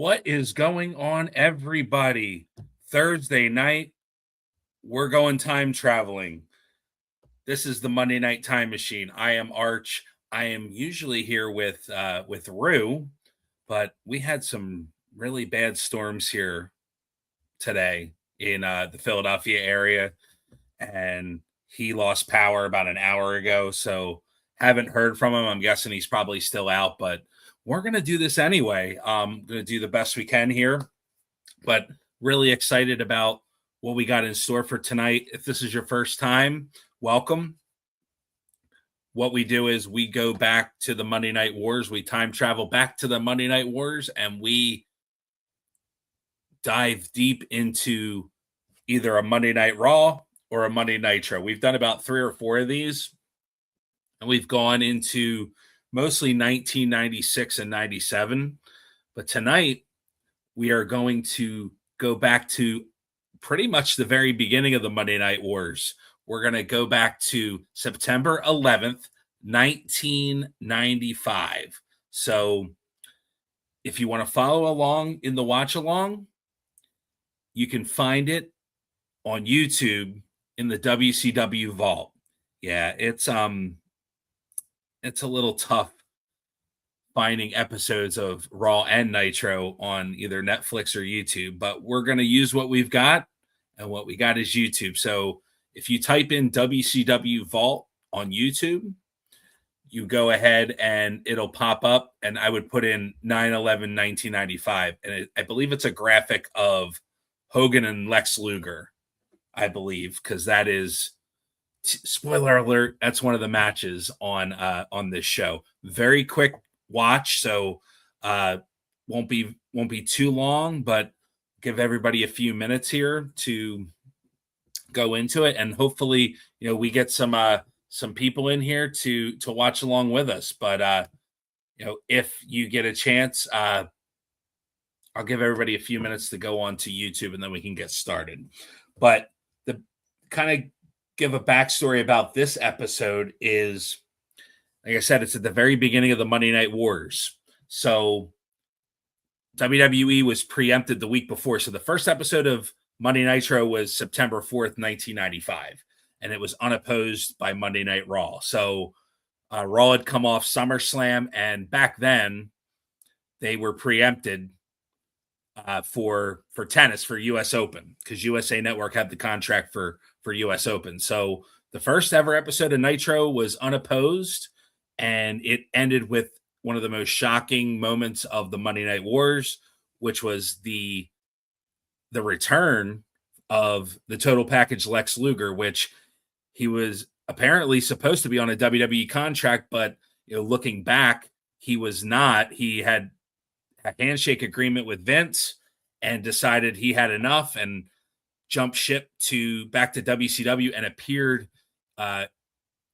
What is going on, everybody? Thursday night, we're going time traveling. This is the Monday Night Time Machine. I am Arch. I am usually here with Rue, but we had some really bad storms here today in the Philadelphia area, and he lost power about an hour ago. So haven't heard from him. I'm guessing he's probably still out, but we're gonna do this anyway. Gonna do the best we can here, but really excited about what we got in store for tonight. If this is your first time, welcome. What we do is we go back to the Monday Night Wars. We time travel back to the Monday Night Wars, and we dive deep into either a Monday Night Raw or a Monday Nitro. We've done about 3 or 4 of these, and we've gone into mostly 1996 and 97. But tonight, we are going to go back to pretty much the very beginning of the Monday Night Wars. We're going to go back to September 11th, 1995. So if you want to follow along in the watch along, you can find it on YouTube in the WCW Vault. Yeah, it's a little tough finding episodes of Raw and Nitro on either Netflix or YouTube, but we're going to use what we've got, and what we got is YouTube. So if you type in WCW Vault on YouTube, you go ahead and it'll pop up, and I would put in 9/11/1995, and I believe it's a graphic of Hogan and Lex Luger, I believe, because that is, spoiler alert, that's one of the matches on this show. Very quick watch, so won't be too long, but give everybody a few minutes here to go into it, and hopefully we get some people in here to watch along with us. But if you get a chance, I'll give everybody a few minutes to go on to YouTube, and then we can get started. But the kind of give a backstory about this episode is, like I said, it's at the very beginning of the Monday Night Wars. So WWE was preempted the week before. So the first episode of Monday Nitro was September 4th, 1995, and it was unopposed by Monday Night Raw. So Raw had come off SummerSlam, and back then they were preempted for tennis, for US Open, because USA Network had the contract for US Open. So the first ever episode of Nitro was unopposed, and it ended with one of the most shocking moments of the Monday Night Wars, which was the return of the total package Lex Luger, which he was apparently supposed to be on a WWE contract, but looking back, he was not. He had a handshake agreement with Vince and decided he had enough and jumped ship back to WCW and appeared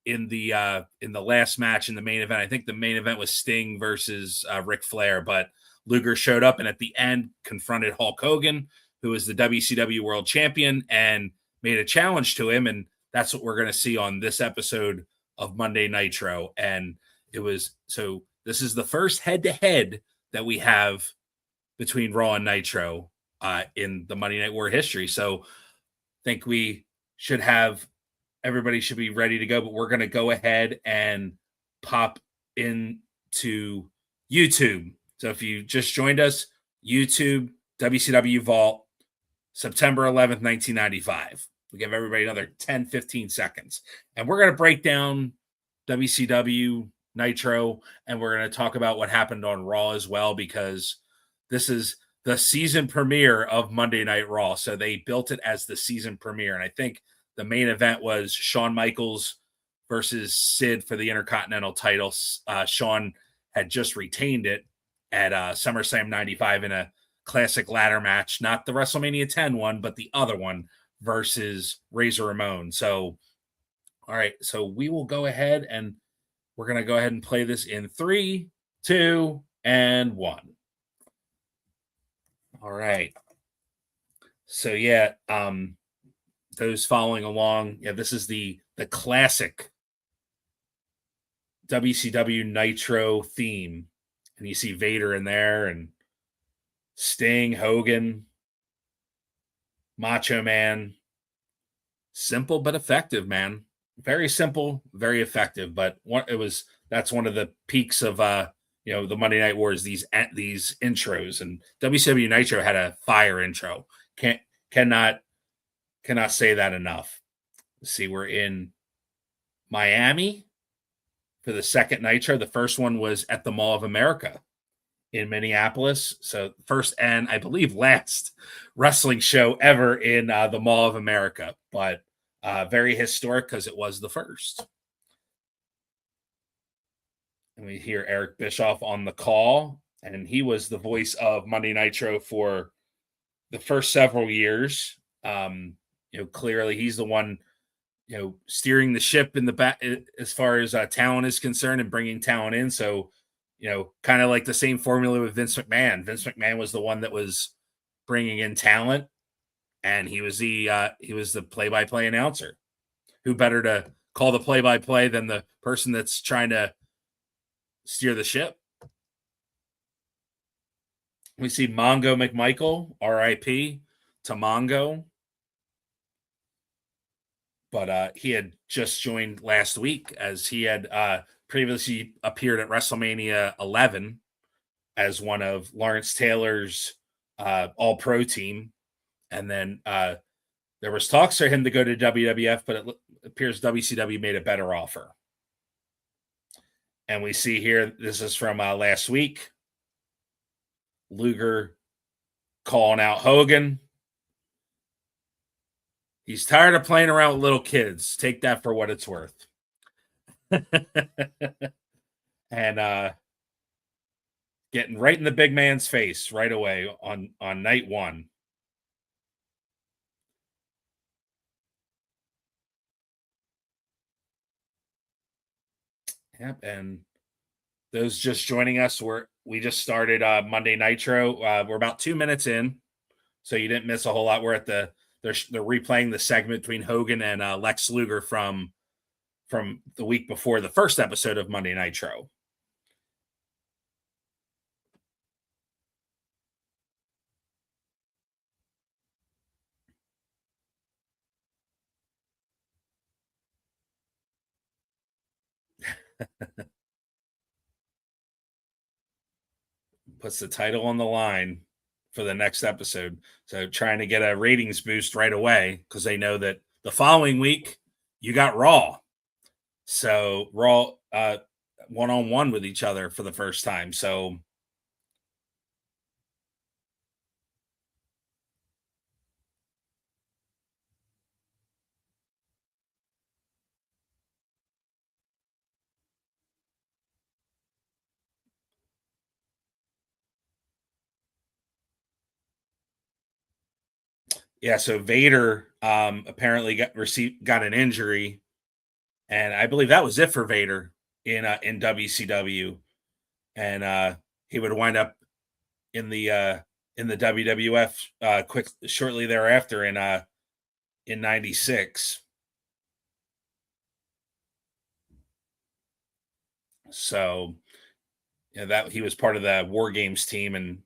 in the last match in the main event. I think the main event was Sting versus Ric Flair, but Luger showed up and at the end confronted Hulk Hogan, who was the WCW World Champion, and made a challenge to him. And that's what we're going to see on this episode of Monday Nitro. And this is the first head-to-head that we have between Raw and Nitro in the Monday Night War history. So I think everybody should be ready to go, but we're going to go ahead and pop into YouTube. So if you just joined us, YouTube, WCW Vault, September 11th, 1995. We give everybody another 10, 15 seconds. And we're going to break down WCW Nitro, and we're going to talk about what happened on Raw as well, because this is the season premiere of Monday Night Raw. So they built it as the season premiere. And I think the main event was Shawn Michaels versus Sid for the Intercontinental title. Shawn had just retained it at SummerSlam 95 in a classic ladder match, not the WrestleMania 10 one, but the other one versus Razor Ramon. So, all right, so we will go ahead and we're going to go ahead and play this in 3, 2, and 1. All right. So yeah, those following along, this is the classic WCW Nitro theme, and you see Vader in there, and Sting, Hogan, Macho Man. Simple but effective, man. Very simple, very effective. But that's one of the peaks of the Monday Night Wars. These intros, and WCW Nitro had a fire intro. Cannot say that enough. Let's see, we're in Miami for the second Nitro. The first one was at the Mall of America in Minneapolis. So first and I believe last wrestling show ever in the Mall of America, but very historic because it was the first. And we hear Eric Bischoff on the call, and he was the voice of Monday Nitro for the first several years. Clearly he's the one, steering the ship in the back as far as talent is concerned and bringing talent in. So, kind of like the same formula with Vince McMahon. Vince McMahon was the one that was bringing in talent, and he was the play-by-play announcer. Who better to call the play-by-play than the person that's trying to steer the ship? We see Mongo McMichael, R.I.P. to Mongo. But he had just joined last week, as he had previously appeared at WrestleMania 11 as one of Lawrence Taylor's all-pro team. And then there was talks for him to go to WWF, but it appears WCW made a better offer. And we see here, this is from last week, Luger calling out Hogan. He's tired of playing around with little kids. Take that for what it's worth. And getting right in the big man's face right away on night one. Yep, and those just joining us, we just started Monday Nitro. We're about 2 minutes in, so you didn't miss a whole lot. We're at they're replaying the segment between Hogan and Lex Luger from the week before the first episode of Monday Nitro. Puts the title on the line for the next episode. So trying to get a ratings boost right away, because they know that the following week you got Raw. So Raw one-on-one with each other for the first time. So yeah, so Vader apparently got an injury, and I believe that was it for Vader in WCW, and he would wind up in the WWF shortly thereafter in '96. So that he was part of the War Games team, and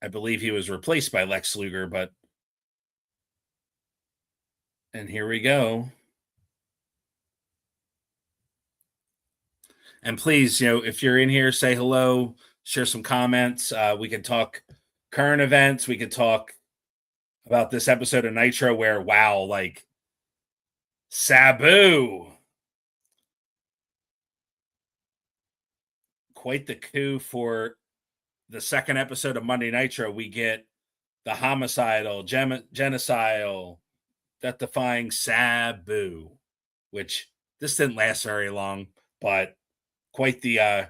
I believe he was replaced by Lex Luger. And here we go. And please, if you're in here, say hello, share some comments. We can talk current events. We could talk about this episode of Nitro where, wow, like Sabu. Quite the coup for the second episode of Monday Nitro. We get the homicidal, genocidal, death-defying Sabu, which this didn't last very long, but quite the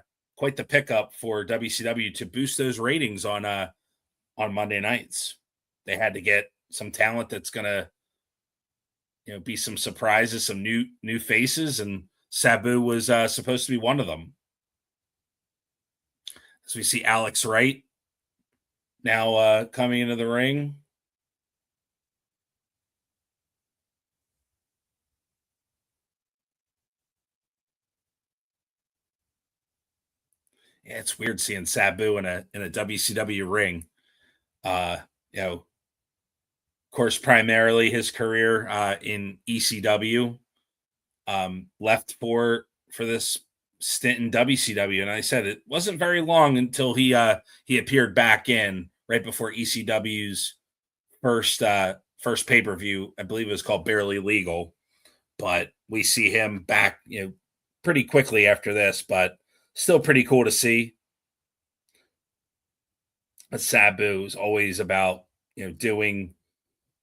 pickup for WCW to boost those ratings on Monday nights. They had to get some talent that's gonna be some surprises, some new faces, and Sabu was supposed to be one of them. As we see Alex Wright now coming into the ring. Yeah, it's weird seeing Sabu in a WCW ring. You know, of course, primarily his career in ECW. Left for this stint in WCW, and I said it wasn't very long until he appeared back in right before ECW's first pay-per-view. I believe it was called Barely Legal, but we see him back, pretty quickly after this, but still pretty cool to see. But Sabu is always about, doing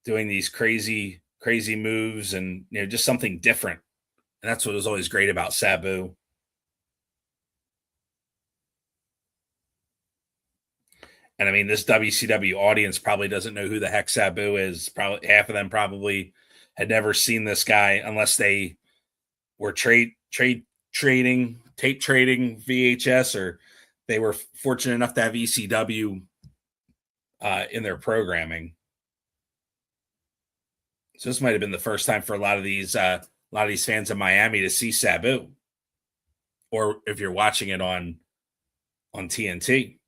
these crazy moves and, just something different. And that's what was always great about Sabu. And I mean, this WCW audience probably doesn't know who the heck Sabu is. Probably half of them probably had never seen this guy unless they were tape trading VHS, or they were fortunate enough to have ECW in their programming. So this might have been the first time for a lot of these fans in Miami to see Sabu, or if you're watching it on TNT.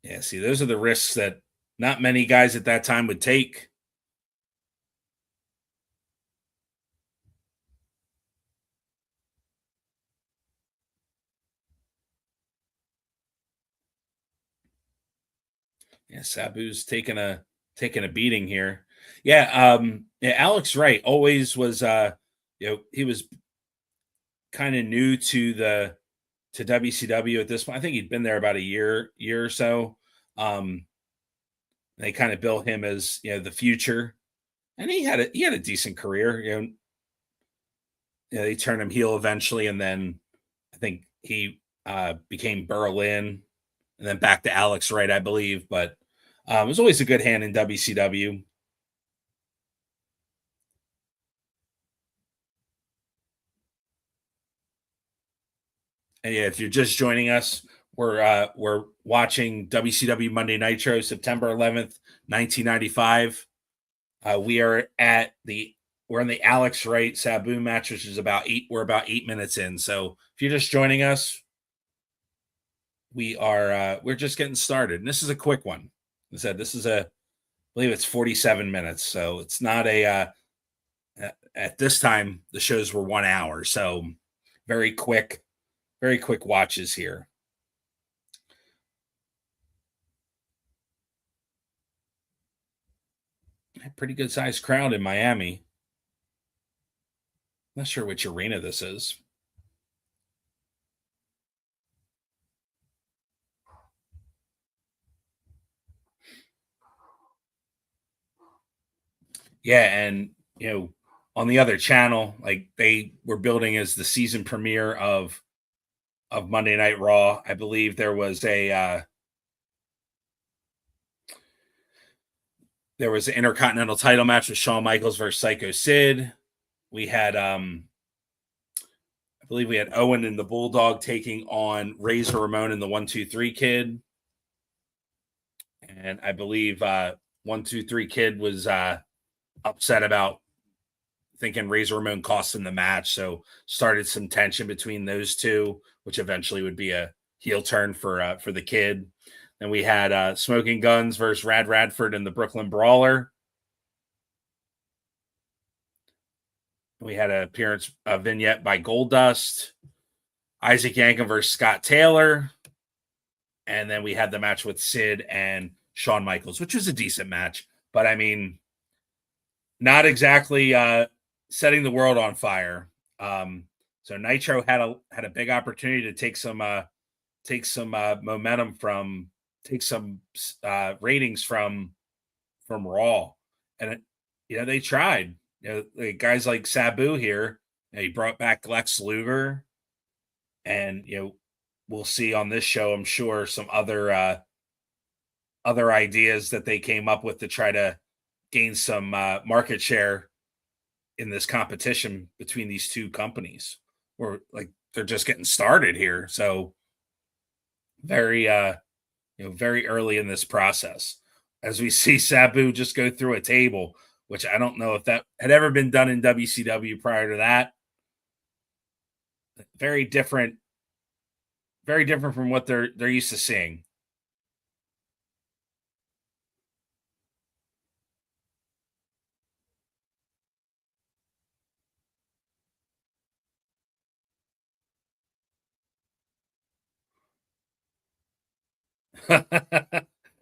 Yeah, see, those are the risks that not many guys at that time would take. Yeah, Sabu's taking a beating here. Yeah, Alex Wright always was he was kind of new to WCW at this point. I think he'd been there about a year or so. They kind of built him as, the future, and he had a decent career. They turned him heel eventually, and then I think he became Berlin, and then back to Alex Wright, I believe. But it was always a good hand in WCW. And yeah, if you're just joining us, we're watching WCW Monday Nitro, September 11th, 1995. We're in the Alex Wright Sabu match, which is we're about 8 minutes in. So if you're just joining us, we're just getting started. And this is a quick one. I said this is I believe it's 47 minutes. So it's not at this time the shows were 1 hour. So very quick watches here. A pretty good sized crowd in Miami. Not sure which arena this is. Yeah, and on the other channel, like they were building as the season premiere of Monday Night Raw. I believe there was an Intercontinental title match with Shawn Michaels versus Psycho Sid. We had I believe we had Owen and the Bulldog taking on Razor Ramon and the 1-2-3 Kid. And I believe 1-2-3 Kid was upset about thinking Razor Ramon cost him the match, so started some tension between those two, which eventually would be a heel turn for the Kid. Then we had Smoking Guns versus Rad Radford and the Brooklyn Brawler. We had an appearance, a vignette by Goldust, Isaac Yankem versus Scott Taylor, and then we had the match with Sid and Shawn Michaels, which was a decent match, but I mean, not exactly setting the world on fire. So Nitro had a big opportunity to take some momentum take some ratings from Raw, and they tried. Guys like Sabu here, he brought back Lex Luger, and we'll see on this show, I'm sure, some other ideas that they came up with to try to gain some market share in this competition between these two companies. Or like they're just getting started here, so very very early in this process, as we see Sabu just go through a table, which I don't know if that had ever been done in WCW prior to that. Very different very different from what they're used to seeing.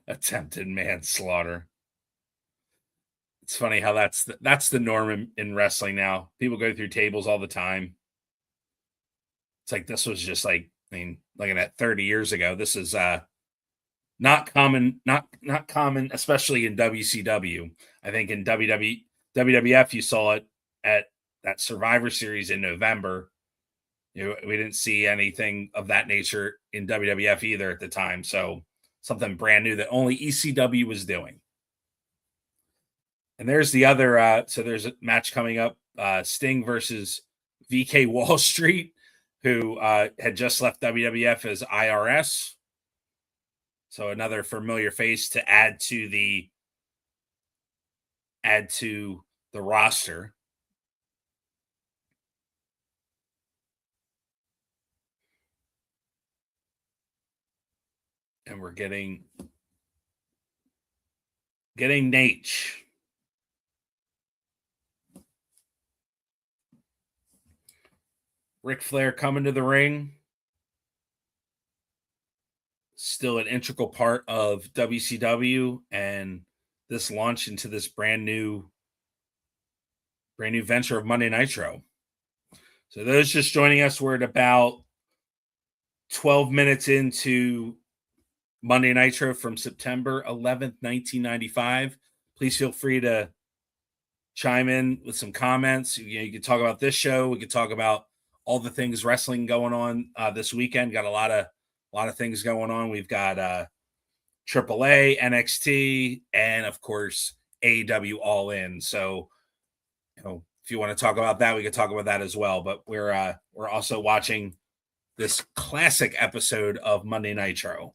Attempted manslaughter. It's funny how that's the norm in wrestling now. People go through tables all the time. It's like this was just like, I mean, looking at 30 years ago, this is not common, not common, especially in WCW. I think in WWF you saw it at that Survivor Series in November. We didn't see anything of that nature in WWF either at the time. So something brand new that only ECW was doing. And there's the other. So there's a match coming up: Sting versus VK Wall Street, who had just left WWF as IRS. So another familiar face to add to the roster. And we're getting Nate. Ric Flair coming to the ring. Still an integral part of WCW and this launch into this brand new venture of Monday Nitro. So those just joining us, we're at about 12 minutes into Monday Nitro from September 11th, 1995. Please feel free to chime in with some comments. You can talk about this show. We could talk about all the things wrestling going on this weekend. Got a lot of things going on. We've got AAA, NXT, and of course AEW All In. So, if you want to talk about that, we could talk about that as well. But we're also watching this classic episode of Monday Nitro.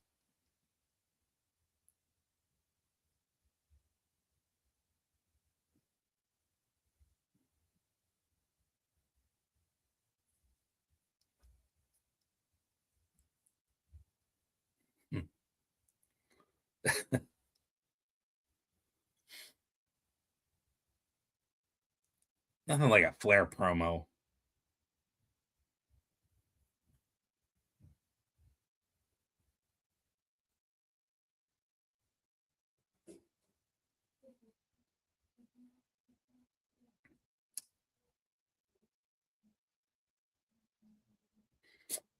Nothing like a Flair promo.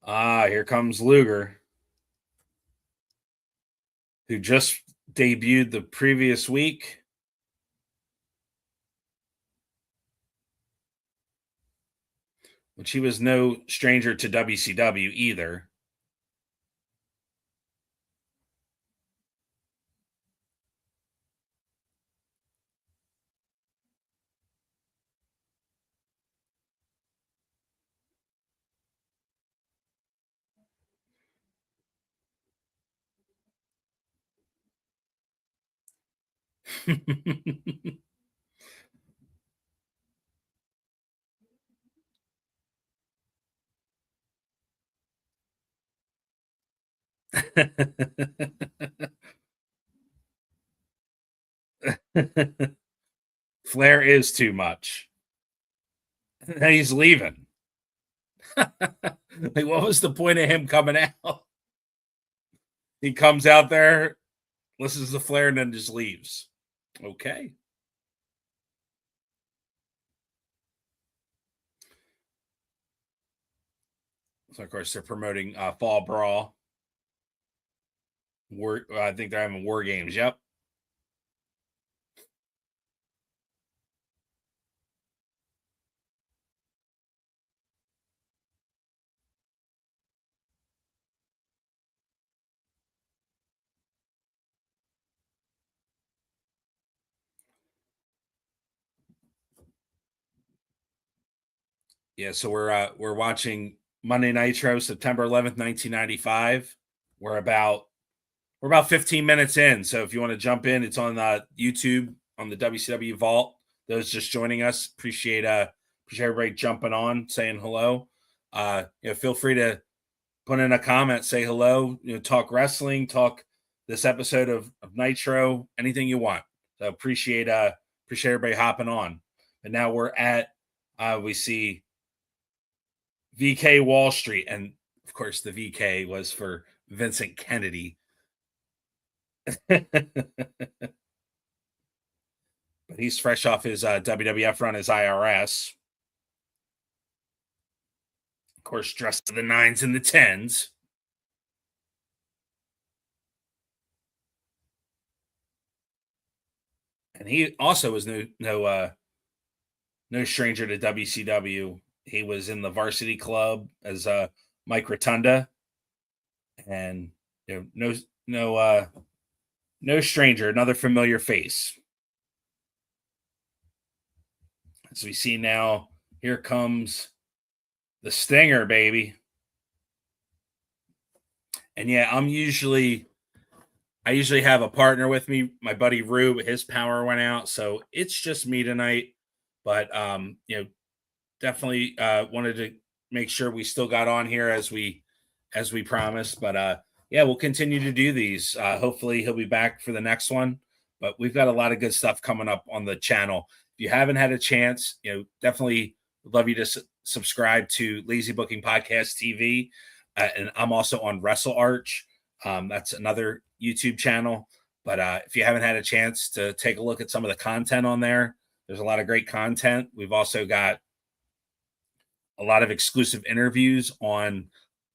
Here comes Luger, who just debuted the previous week. Which he was no stranger to WCW either. Flair is too much. And he's leaving. Like, what was the point of him coming out? He comes out there, listens to Flair, and then just leaves. Okay. So, of course, they're promoting Fall Brawl. I think they're having War Games. Yep. Yeah, so we're watching Monday Nitro, September 11th, 1995. We're about 15 minutes in. So if you want to jump in, it's on YouTube on the WCW Vault. Those just joining us, appreciate everybody jumping on, saying hello. Feel free to put in a comment, say hello, talk wrestling, talk this episode of Nitro, anything you want. So appreciate everybody hopping on. And now we're at we see VK Wall Street, and of course the VK was for Vincent Kennedy. But he's fresh off his WWF run as IRS. Of course, dressed to the 9s and the 10s. And he also was no stranger to WCW. He was in the Varsity Club as Mike Rotunda, and no stranger, another familiar face. As we see now, here comes the Stinger, baby. And yeah, I usually have a partner with me, my buddy Rue, but his power went out, so it's just me tonight. But definitely wanted to make sure we still got on here as we promised. But yeah, we'll continue to do these. Hopefully he'll be back for the next one. But we've got a lot of good stuff coming up on the channel. If you haven't had a chance, definitely would love you to subscribe to Lazy Booking Podcast TV. And I'm also on Wrestle Arch. That's another YouTube channel. But if you haven't had a chance to take a look at some of the content on there, there's a lot of great content. We've also got a lot of exclusive interviews on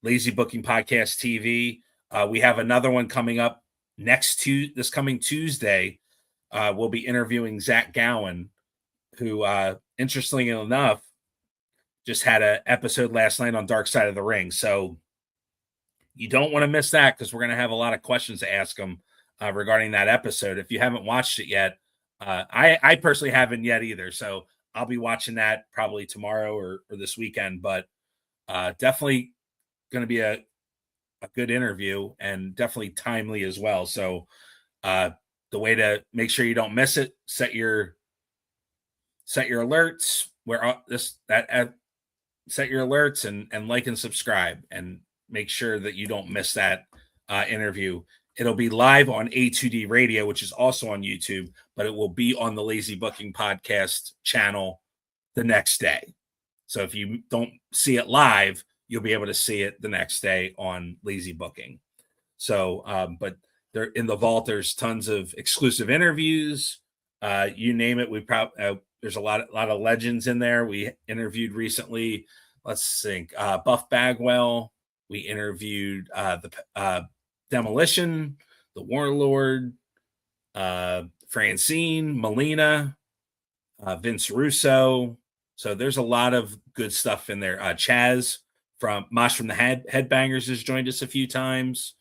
Lazy Booking Podcast TV. We have another one coming up this coming Tuesday. We'll be interviewing Zach Gowen, who, interestingly enough, just had an episode last night on Dark Side of the Ring. So you don't want to miss that, because we're going to have a lot of questions to ask him regarding that episode. If you haven't watched it yet, I personally haven't yet either. So I'll be watching that probably tomorrow or this weekend. But definitely going to be a good interview, and definitely timely as well. So the way to make sure you don't miss it, set your alerts set your alerts and like and subscribe, and make sure that you don't miss that interview. It'll be live on A2D Radio, which is also on YouTube, but it will be on the Lazy Booking Podcast channel the next day. So if you don't see it live, you'll be able to see it the next day on Lazy Booking. So, but there in the vault, there's tons of exclusive interviews. You name it. There's a lot of legends in there. We interviewed recently. Let's think. Buff Bagwell. We interviewed the Demolition, the Warlord, Francine, Melina, Vince Russo. So there's a lot of good stuff in there. Chaz from Mosh from the Headbangers has joined us a few times.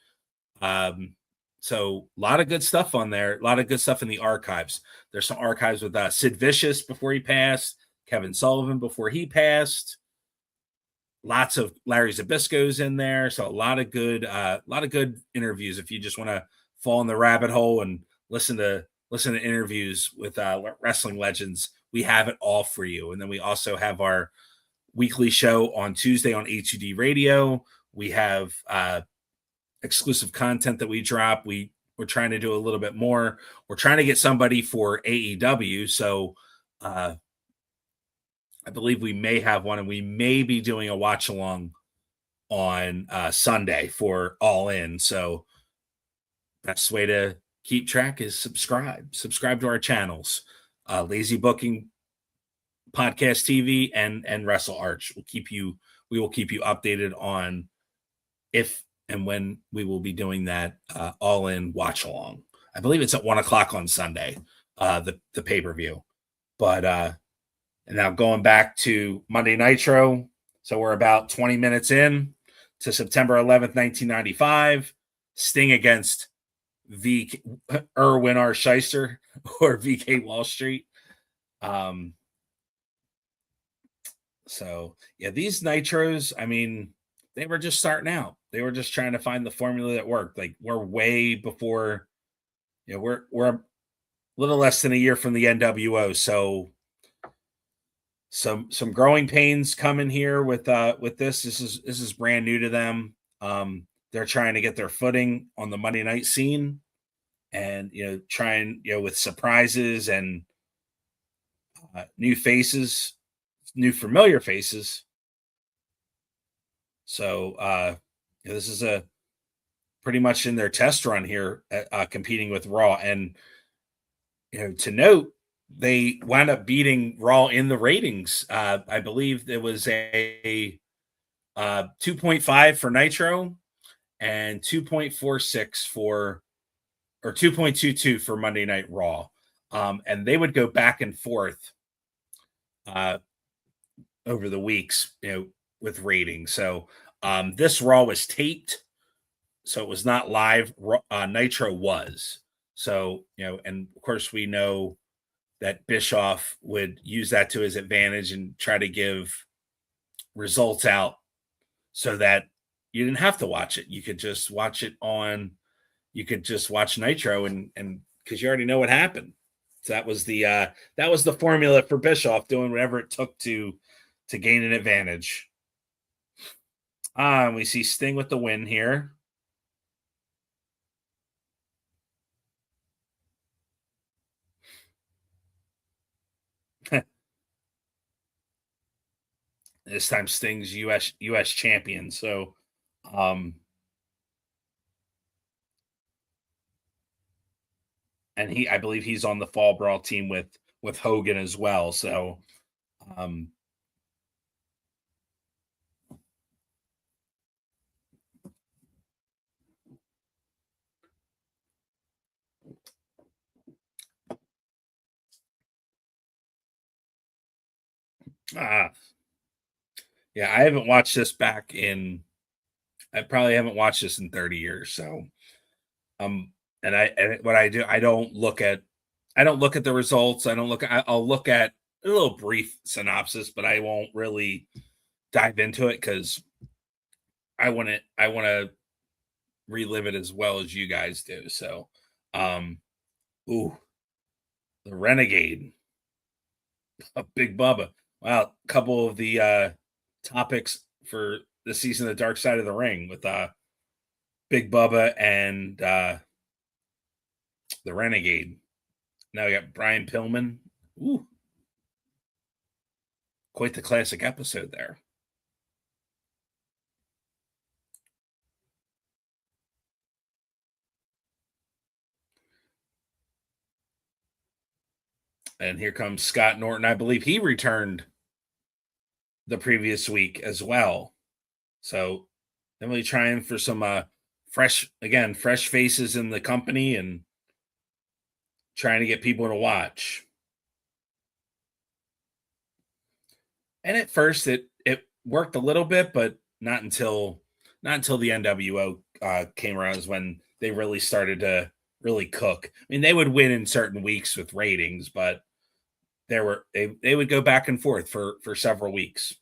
So a lot of good stuff on there. A lot of good stuff in the archives. There's some archives with Sid Vicious before he passed, Kevin Sullivan before he passed. Lots of Larry Zbyszko's in there. So a lot of good interviews. If you just want to fall in the rabbit hole and listen to interviews with wrestling legends, we have it all for you. And then we also have our weekly show on Tuesday on A2D Radio. We have exclusive content that we drop. We're trying to do a little bit more. We're trying to get somebody for AEW. So I believe we may have one, and we may be doing a watch along on Sunday for All In. So best way to keep track is subscribe to our channels, Lazy Booking Podcast TV and Wrestle Arch. We will keep you updated on if and when we will be doing that All In watch along. I believe it's at 1:00 on Sunday, the pay-per-view. But and now going back to Monday Nitro. So we're about 20 minutes in to September 11th, 1995. Sting against Irwin R. Shyster, or VK Wall Street. So yeah, these Nitros, I mean, they were just starting out. They were just trying to find the formula that worked. Like, we're way before, we're a little less than a year from the NWO. So some growing pains coming here with this. This is brand new to them. They're trying to get their footing on the Monday night scene, and trying with surprises and new faces, new familiar faces. So this is a pretty much in their test run here, competing with Raw. And to note, they wound up beating Raw in the ratings. I believe there was a 2.5 for Nitro and 2.46 or 2.22 for Monday Night Raw. And they would go back and forth over the weeks, with ratings. So this Raw was taped, so it was not live. Nitro was. So, and of course we know that Bischoff would use that to his advantage and try to give results out so that you didn't have to watch it. You could just watch Nitro and because you already know what happened. So that was the formula for Bischoff, doing whatever it took to gain an advantage. We see Sting with the win here. This time Sting's US champion. So and I believe he's on the Fall Brawl team with Hogan as well. So yeah, I haven't watched this I probably haven't watched this in 30 years. So and what I do, I don't look at the results. I'll look at a little brief synopsis, but I won't really dive into it because I want to relive it as well as you guys do. So ooh, the Renegade, a Big Bubba. Wow, a couple of the topics for the season of Dark Side of the Ring with Big Bubba and the Renegade. Now we got Brian Pillman. Ooh, quite the classic episode there. And here comes Scott Norton. I believe he returned the previous week as well. So definitely trying for some fresh faces in the company and trying to get people to watch. And at first it worked a little bit, but not until the NWO came around is when they really started to really cook. I mean, they would win in certain weeks with ratings, but they would go back and forth for several weeks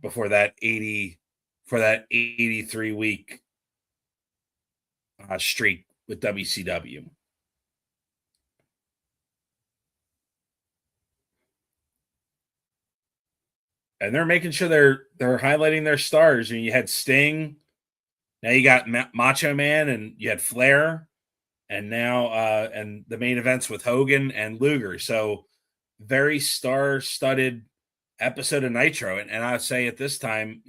before that 83 week streak with WCW. And they're making sure they're highlighting their stars. And you had Sting, now you got Macho Man, and you had Flair, and now and the main events with Hogan and Luger. So very star-studded episode of Nitro. And I'd say at this time,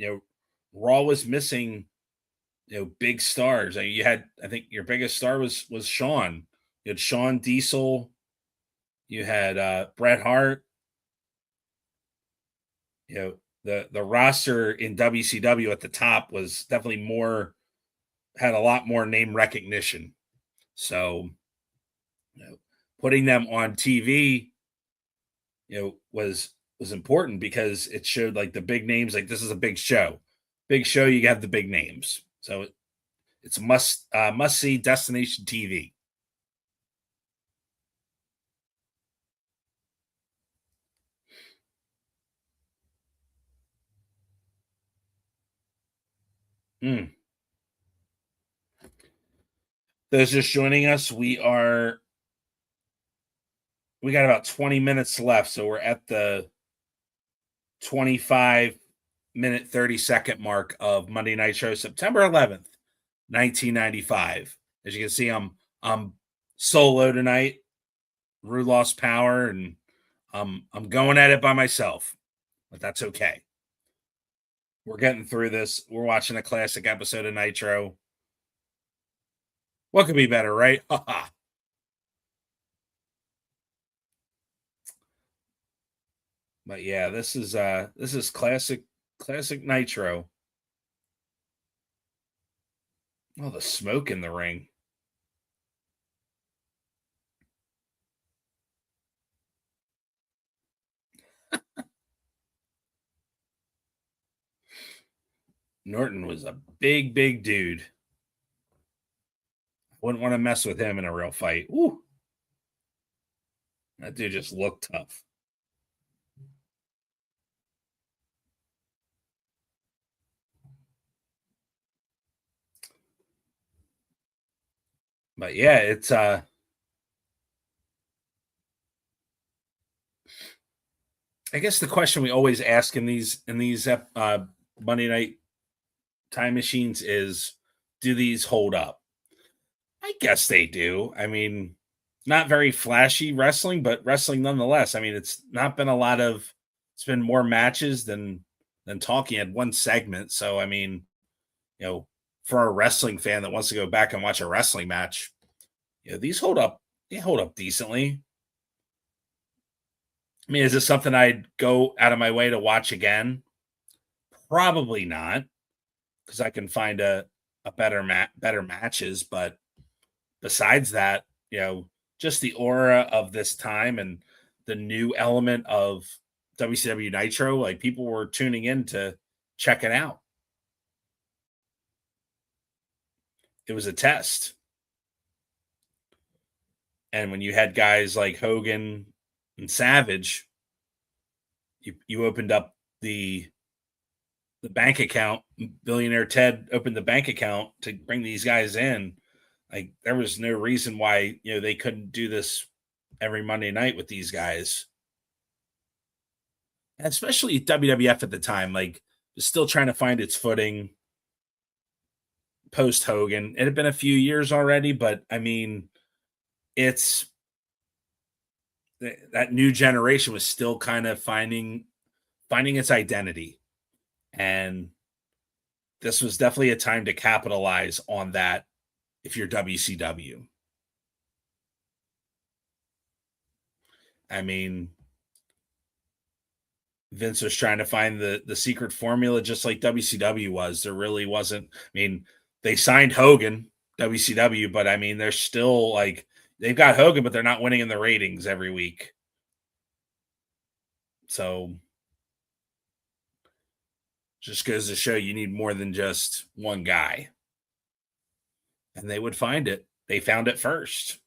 Raw was missing, big stars. You had, I think your biggest star was Shawn. You had Shawn Diesel. You had Bret Hart. The roster in WCW at the top was definitely had a lot more name recognition. So, putting them on TV, was important because it showed like the big names. Like, this is a big show. Big show, you have the big names. So it's a must see destination TV. Those just joining us, we got about 20 minutes left, so we're at the 25 minute 30-second mark of Monday Nitro, September 11th, 1995. As you can see, I'm solo tonight. Rue lost power, and I'm going at it by myself, but that's okay. We're getting through this. We're watching a classic episode of Nitro. What could be better, right? But yeah, this is classic Nitro. Oh, the smoke in the ring. Norton was a big dude. Wouldn't want to mess with him in a real fight. Ooh. That dude just looked tough. But yeah, it's I guess the question we always ask in these Monday night time machines is, do these hold up? I guess they do. I mean, not very flashy wrestling, but wrestling nonetheless. I mean, it's not been a lot of it's been more matches than talking at one segment. So I mean, for a wrestling fan that wants to go back and watch a wrestling match, these hold up. They hold up decently. I mean, is this something I'd go out of my way to watch again? Probably not, because I can find a better matches. But besides that, just the aura of this time and the new element of WCW Nitro, like people were tuning in to check it out. It was a test. And when you had guys like Hogan and Savage, you opened up the bank account. Billionaire Ted opened the bank account to bring these guys in. Like there was no reason why they couldn't do this every Monday night with these guys, and especially WWF at the time. Like was still trying to find its footing post Hogan. It had been a few years already, but I mean, it's that new generation was still kind of finding its identity, and this was definitely a time to capitalize on that if you're WCW. I mean, Vince was trying to find the secret formula just like WCW was. There really wasn't. I mean, they signed Hogan, WCW, but I mean, they're still like they've got Hogan, but they're not winning in the ratings every week. So just goes to show you need more than just one guy. And they would find it. They found it first.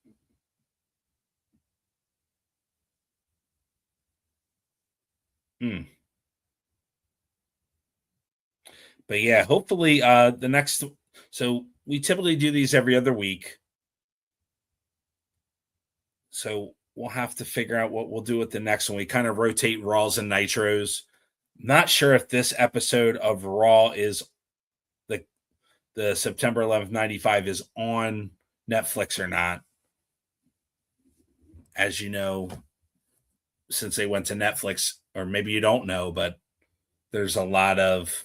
Hmm. But yeah, hopefully the next so we typically do these every other week. So we'll have to figure out what we'll do with the next one. We kind of rotate Raws and Nitros. Not sure if this episode of Raw is the September 11th, 95 is on Netflix or not. As you know, since they went to Netflix, or maybe you don't know, but there's a lot of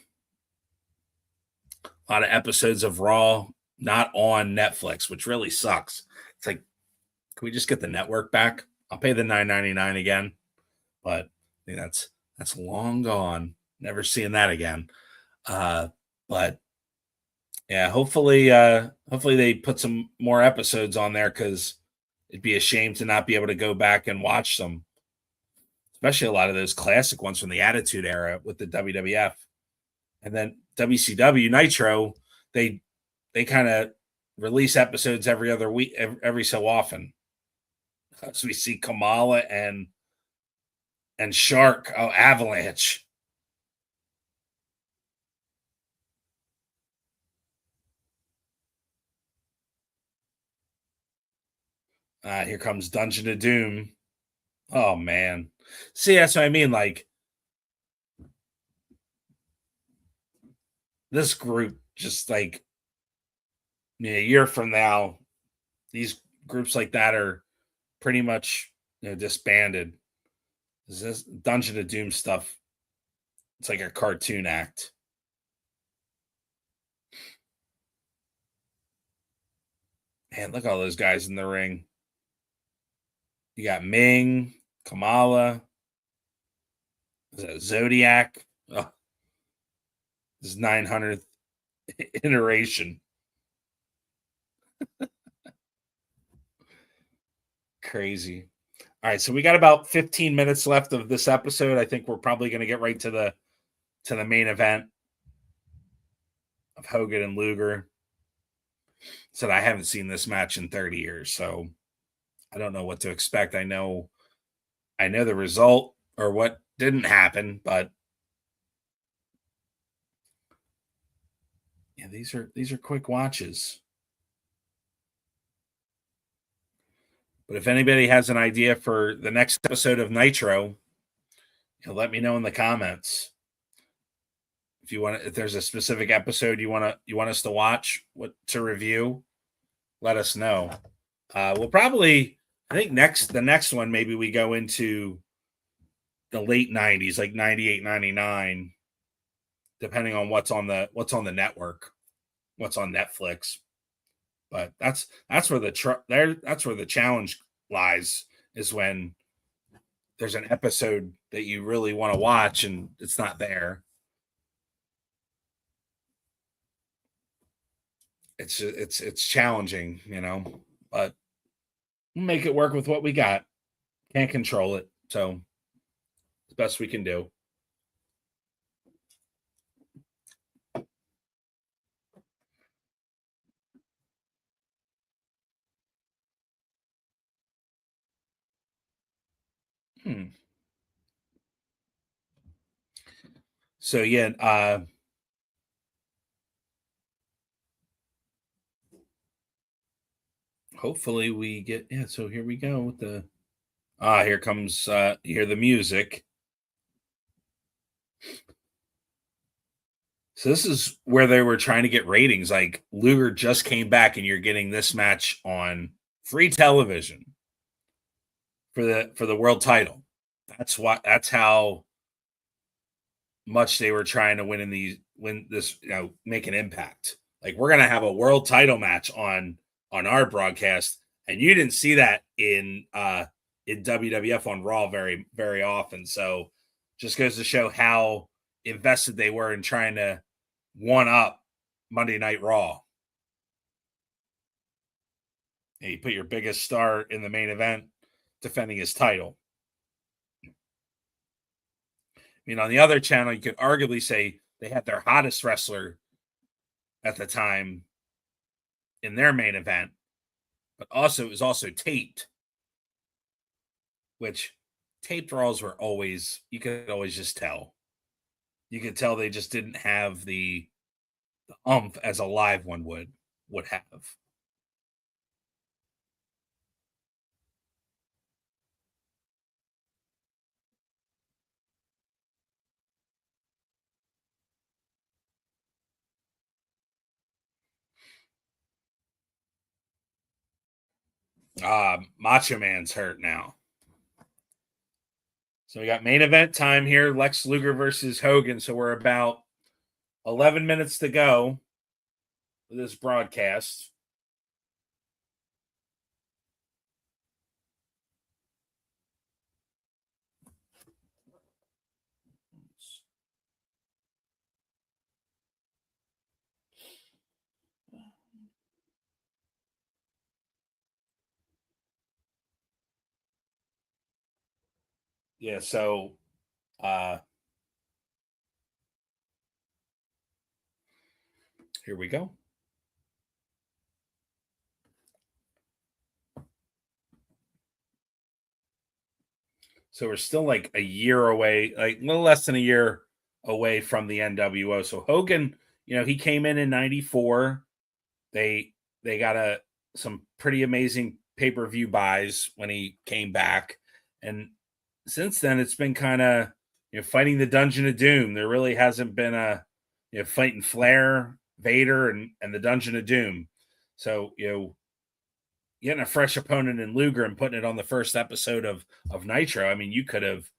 episodes of Raw not on Netflix, which really sucks. It's like, can we just get the network back? I'll pay the $9.99 again, but I think that's long gone. Never seeing that again. But yeah, hopefully they put some more episodes on there because it'd be a shame to not be able to go back and watch them, especially a lot of those classic ones from the Attitude Era with the WWF. And then WCW Nitro, they kind of release episodes every other week, every so often. So we see Kamala and Shark, Avalanche. Here comes Dungeon of Doom. Oh man, see that's what I mean. Like this group just like a year from now, these groups like that are pretty much disbanded. This Dungeon of Doom stuff, it's like a cartoon act. Man, look at all those guys in the ring. You got Ming, Kamala, is that Zodiac? Oh, this is 900th iteration. Crazy. All right, so we got about 15 minutes left of this episode. I think we're probably going to get right to the main event of Hogan and Luger. Said I haven't seen this match in 30 years, so I don't know what to expect. I know the result or what didn't happen, but yeah, these are quick watches. But if anybody has an idea for the next episode of Nitro, let me know in the comments. If there's a specific episode you want us to watch, what to review, let us know. We'll probably, I think the next one, maybe we go into the late 90s, like 98, 99, depending on what's on the network, what's on Netflix. But that's where the challenge lies, is when there's an episode that you really want to watch and it's not there. It's challenging, but we'll make it work with what we got. Can't control it, so it's the best we can do. So yeah, hopefully we get so here we go with the here comes you hear the music. So this is where they were trying to get ratings. Like, Luger just came back and you're getting this match on free television for the world title. That's how much they were trying to win this, make an impact. Like, we're gonna have a world title match on our broadcast, and you didn't see that in WWF on Raw very, very often. So just goes to show how invested they were in trying to one up Monday Night Raw. And you put your biggest star in the main event defending his title. I mean, on the other channel, you could arguably say they had their hottest wrestler at the time in their main event, but also it was also taped, which taped Raws were always, you could always just tell. You could tell they just didn't have the umph as a live one would have. Macho Man's hurt now. So we got main event time here, Lex Luger versus Hogan. So we're about 11 minutes to go with this broadcast. Yeah, so here we go. So we're still like a year away, like a little less than a year away from the NWO. So Hogan, he came in 94. They got some pretty amazing pay-per-view buys when he came back. And since then it's been kind of fighting the Dungeon of Doom. There really hasn't been a fighting Flair, Vader, and the Dungeon of Doom. So, getting a fresh opponent in Luger and putting it on the first episode of Nitro. I mean, you could have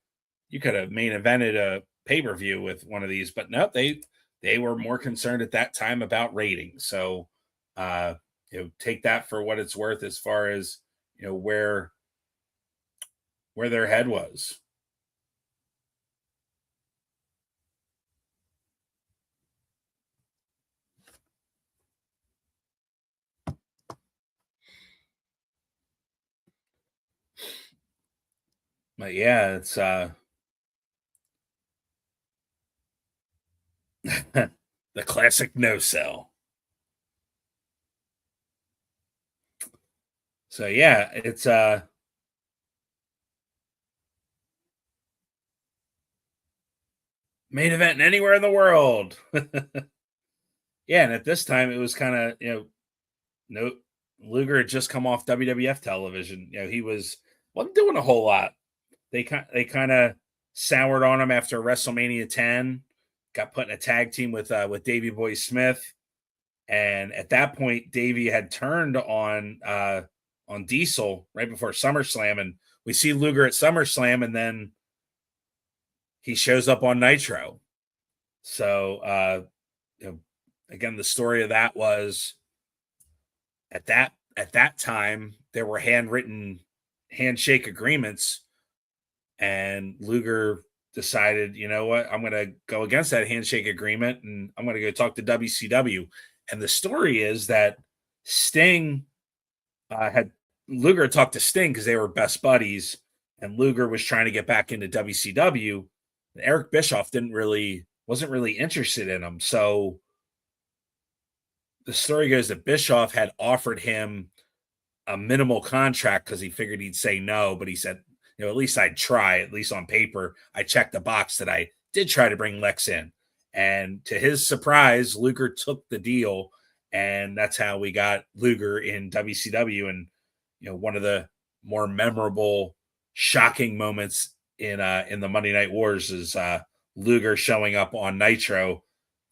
main evented a pay-per-view with one of these, but no, they were more concerned at that time about ratings. So take that for what it's worth as far as where their head was. But yeah, it's the classic no sell. So yeah, it's main event anywhere in the world. Yeah, and at this time it was kind of no Luger had just come off WWF television. He wasn't doing a whole lot. They kind of soured on him after WrestleMania 10. Got put in a tag team with Davey Boy Smith, and at that point, Davey had turned on Diesel right before SummerSlam, and we see Luger at SummerSlam, and then he shows up on Nitro. So again, the story of that was at that time there were handwritten handshake agreements, and Luger decided, you know what, I'm going to go against that handshake agreement and I'm going to go talk to WCW. And the story is that Sting had Luger talked to Sting because they were best buddies, and Luger was trying to get back into WCW. And Eric Bischoff wasn't really interested in him. So the story goes that Bischoff had offered him a minimal contract because he figured he'd say no, but he said, at least I'd try, at least on paper. I checked the box that I did try to bring Lex in. And to his surprise, Luger took the deal. And that's how we got Luger in WCW. And, one of the more memorable, shocking moments in the Monday Night Wars is Luger showing up on Nitro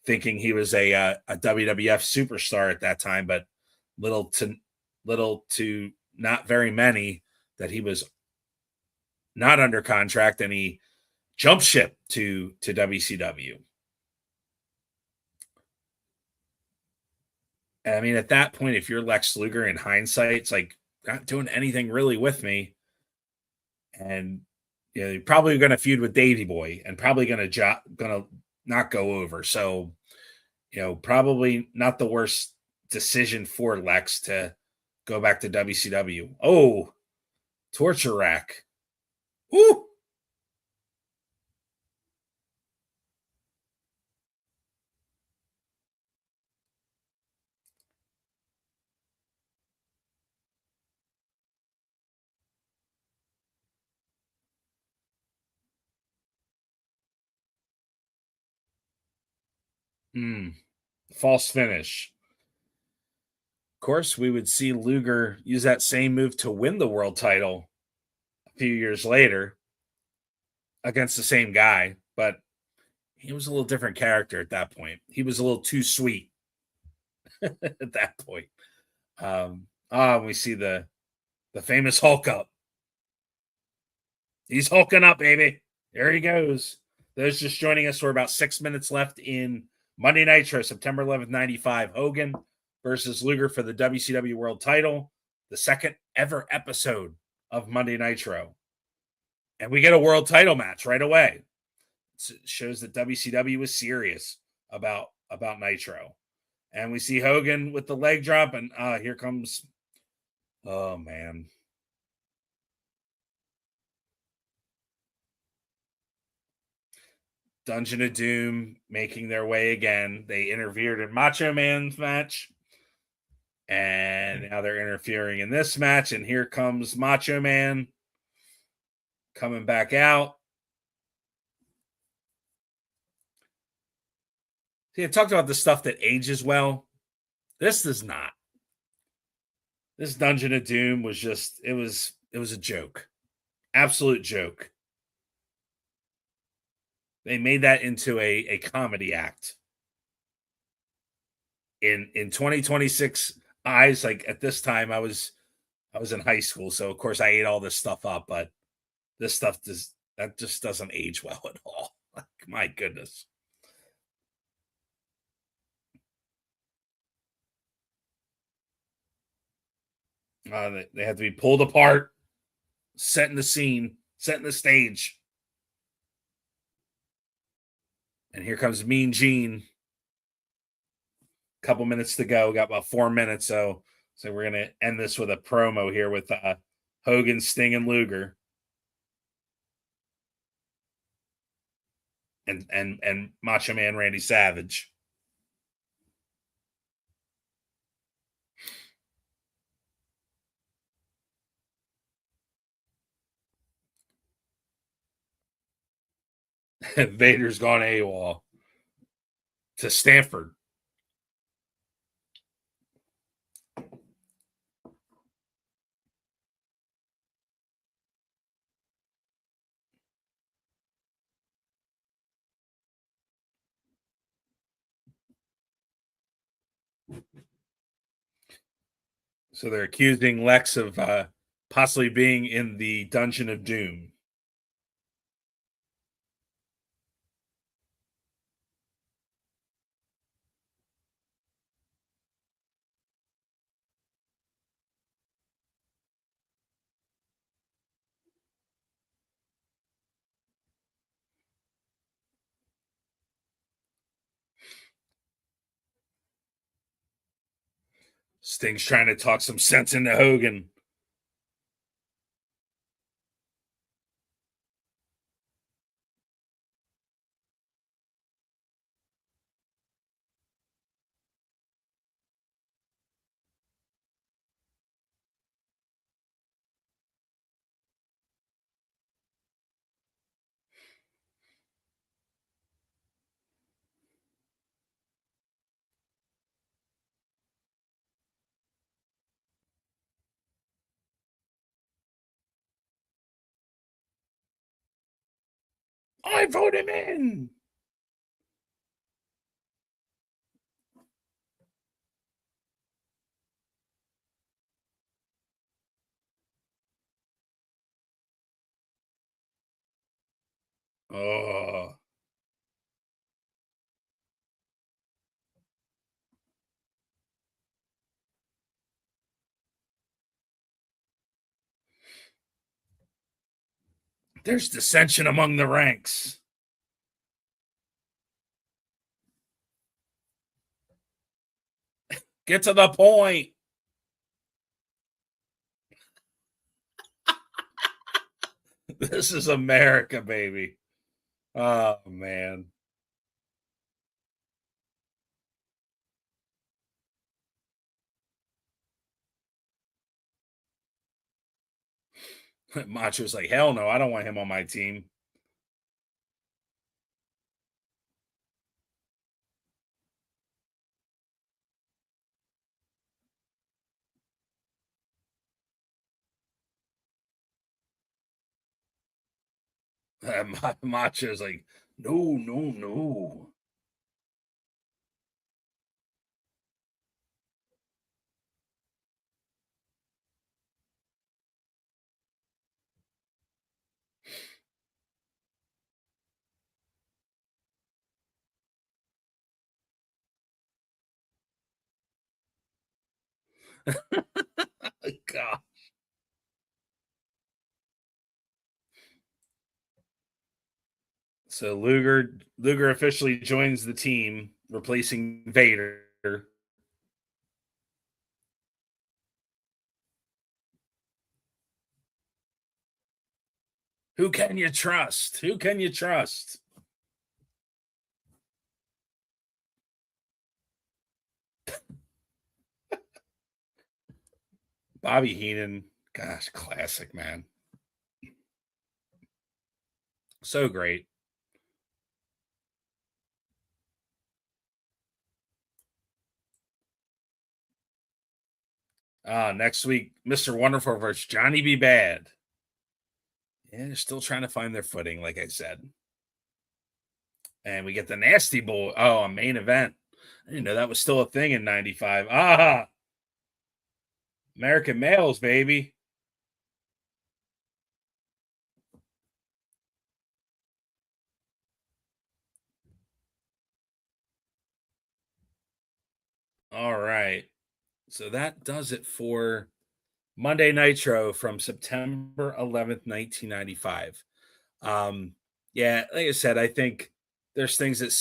thinking he was a WWF superstar at that time, but little to not very many that he was not under contract, and he jumped ship to WCW. And I mean, at that point, if you're Lex Luger in hindsight, it's like not doing anything really with me. And you're probably going to feud with Davey Boy and probably going to not go over. So, probably not the worst decision for Lex to go back to WCW. Oh, torture rack. Woo! False finish. Of course, we would see Luger use that same move to win the world title a few years later against the same guy, but he was a little different character at that point. He was a little too sweet at that point. We see the famous Hulk up. He's hulking up, baby. There he goes. Those just joining us, we're about 6 minutes left in Monday Nitro, September 11th, 95. Hogan versus Luger for the WCW World title, the second ever episode of Monday Nitro. And we get a world title match right away. It shows that WCW was serious about Nitro. And we see Hogan with the leg drop, and here comes, oh man. Dungeon of Doom making their way again. They interfered in Macho Man's match, and now they're interfering in this match. And here comes Macho Man coming back out. See, I talked about the stuff that ages well. This does not. This Dungeon of Doom was just, it was a joke. Absolute joke. They made that into a comedy act. in 2026 eyes, like at this time, I was in high school, so of course I ate all this stuff up, but this stuff just doesn't age well at all. Like, my goodness. They have to be pulled apart, setting the scene, setting the stage. And here comes Mean Gene. Couple minutes to go. Got about 4 minutes, so we're gonna end this with a promo here with Hogan, Sting, and Luger, and Macho Man Randy Savage. Vader's gone AWOL to Stanford. So they're accusing Lex of possibly being in the Dungeon of Doom. Sting's trying to talk some sense into Hogan. I vote him in. Oh, there's dissension among the ranks. Get to the point. This is America, baby. Oh, man. Macho's like, hell no, I don't want him on my team. Macho's like, no, no, no. God. So Luger officially joins the team, replacing Vader. Who can you trust? Who can you trust? Bobby Heenan, gosh, classic, man. So great. Next week, Mr. Wonderful versus Johnny B. Bad. Yeah, they're still trying to find their footing, like I said. And we get the Nasty Boy. Oh, a main event. I didn't know that was still a thing in 95. Ah, American males, baby. All right. So that does it for Monday Nitro from September 11th, 1995. Yeah, like I said, I think there's things that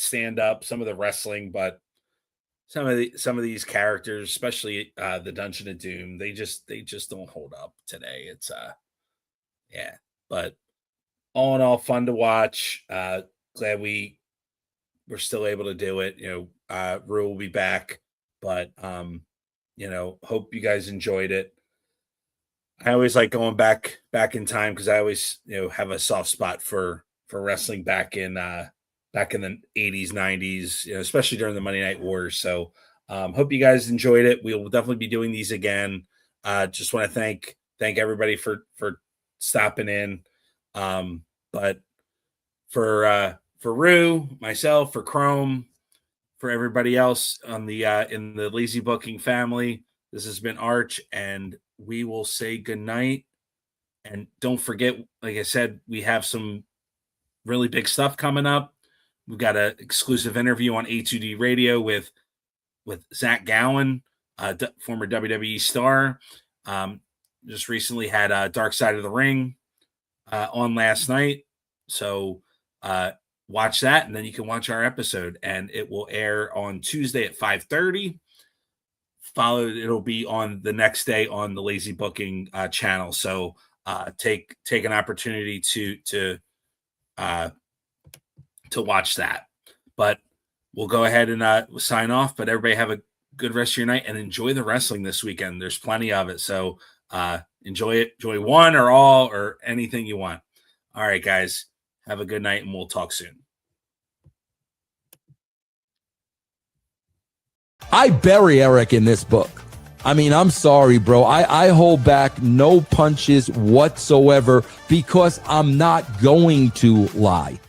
stand up, some of the wrestling, but some of these characters, especially the Dungeon of Doom, they just don't hold up today. It's yeah, but all in all, fun to watch. Glad we're still able to do it. Rue will be back, but hope you guys enjoyed it. I always like going back in time because I always have a soft spot for wrestling back in the 80s, 90s, especially during the Monday Night Wars. So hope you guys enjoyed it. We will definitely be doing these again. Just want to thank everybody for stopping in. But for Rue, myself, for Chrome, for everybody else on the in the Lazy Booking family, this has been Arch, and we will say goodnight. And don't forget, like I said, we have some really big stuff coming up. We've got an exclusive interview on A2D Radio with Zach Gowen, former WWE star. Just recently had Dark Side of the Ring on last night. So watch that, and then you can watch our episode, and it will air on Tuesday at 5:30. It'll be on the next day on the Lazy Booking channel. So take an opportunity to watch that. But we'll go ahead and sign off. But everybody have a good rest of your night and enjoy the wrestling this weekend. There's plenty of it. So enjoy it. Enjoy one or all or anything you want. All right, guys. Have a good night, and we'll talk soon. I bury Eric in this book. I mean, I'm sorry, bro. I hold back no punches whatsoever because I'm not going to lie.